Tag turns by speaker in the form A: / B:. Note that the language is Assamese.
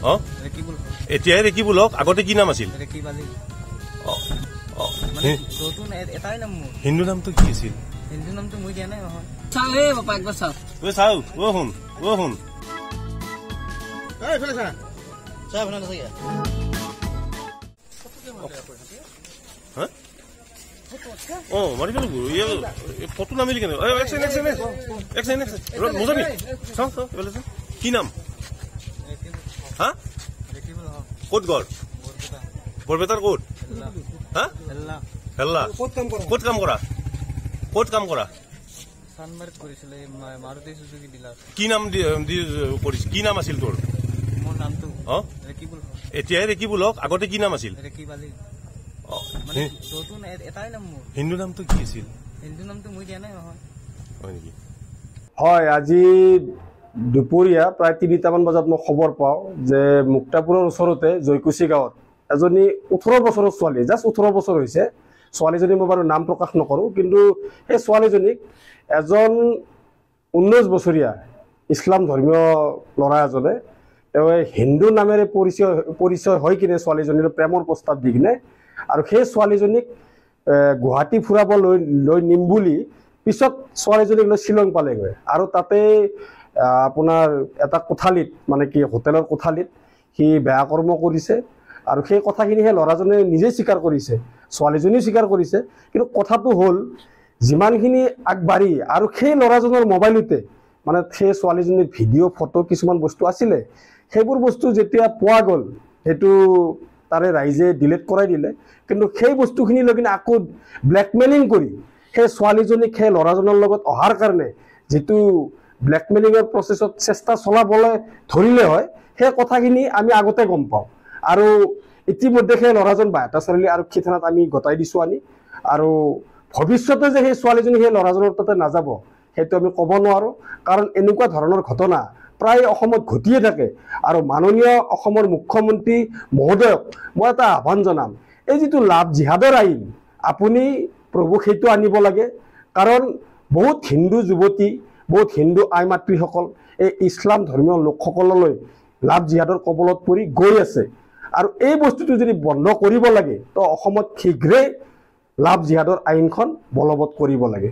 A: অ এতিয়াই ৰেকিবুল হক আগতে কি নাম আছিল হিন্দু নামটো কি আছিল
B: হিন্দু নামটো মই দিয়া নাই
A: মাৰিব ফটো নামিলি কেনে কি নাম হা ক'ত ঘৰ বৰপেটাৰ ক'ত হা হেল্লা ক'ত কাম কৰা কি নাম কৰিছে কি নাম আছিল তোৰ এতিয়াই ৰেকিবুল হক আগতে কি নাম আছিল হিন্দু নামটো কি আছিল
B: হিন্দু নামটো মই দিয়া নাই
A: হয় নেকি
C: হয় আজি দুপৰীয়া প্ৰায় ৩টামান বজাত মই খবৰ পাওঁ যে মুক্তাপুৰৰ ওচৰতে জয়কুচি গাঁৱত এজনী 18 বছৰৰ ছোৱালী জাষ্ট 18 বছৰ হৈছে ছোৱালীজনী মই বাৰু নাম প্ৰকাশ নকৰোঁ কিন্তু সেই ছোৱালীজনীক এজন 19 বছৰীয়া ইছলাম ধৰ্মীয় ল'ৰা এজনে তেওঁ হিন্দু নামেৰে পৰিচয় হৈ কিনে ছোৱালীজনীৰ প্ৰেমৰ প্ৰস্তাৱ দি কিনে আৰু সেই ছোৱালীজনীক গুৱাহাটী ফুৰাব লৈ নিম বুলি পিছত ছোৱালীজনীক লৈ শ্বিলং পালেগৈ আৰু তাতে আপোনাৰ এটা কোঠালিত মানে কি হোটেলৰ কোঠালিত সি বেয়া কৰ্ম কৰিছে আৰু সেই কথাখিনি সেই ল'ৰাজনে নিজেই স্বীকাৰ কৰিছে ছোৱালীজনীও স্বীকাৰ কৰিছে কিন্তু কথাটো হ'ল যিমানখিনি আগবাঢ়ি আৰু সেই ল'ৰাজনৰ মোবাইলতে মানে সেই ছোৱালীজনীৰ ভিডিঅ' ফটো কিছুমান বস্তু আছিলে সেইবোৰ বস্তু যেতিয়া পোৱা গ'ল সেইটো তাৰে ৰাইজে ডিলিট কৰাই দিলে কিন্তু সেই বস্তুখিনি লৈ কিনে আকৌ ব্লেকমেইলিং কৰি সেই ছোৱালীজনীক সেই ল'ৰাজনৰ লগত অহাৰ কাৰণে যিটো ব্লেকমেইলিঙৰ প্ৰচেছত চেষ্টা চলাবলৈ ধৰিলে হয় সেই কথাখিনি আমি আগতে গম পাওঁ আৰু ইতিমধ্যে সেই ল'ৰাজন বাহেতা চাৰিআলি আৰক্ষী থানাত আমি গতাই দিছোঁ আনি আৰু ভৱিষ্যতে যে সেই ছোৱালীজনী সেই ল'ৰাজনৰ তাতে নাযাব সেইটো আমি ক'ব নোৱাৰোঁ কাৰণ এনেকুৱা ধৰণৰ ঘটনা প্ৰায় অসমত ঘটিয়ে থাকে আৰু মাননীয় অসমৰ মুখ্যমন্ত্ৰী মহোদয়ক মই এটা আহ্বান জনাম এই যিটো লাভ জিহাদৰ আইন আপুনি প্ৰভু সেইটো আনিব লাগে কাৰণ বহুত হিন্দু যুৱতী বহুত হিন্দু আই মাতৃসকল এই ইছলাম ধৰ্মীয় লোকসকললৈ লাভ জিহাদৰ কবলত পৰি গৈ আছে আৰু এই বস্তুটো যদি বন্ধ কৰিব লাগে তো অসমত শীঘ্ৰে লাভ জিহাদৰ আইনখন বলবৎ কৰিব লাগে।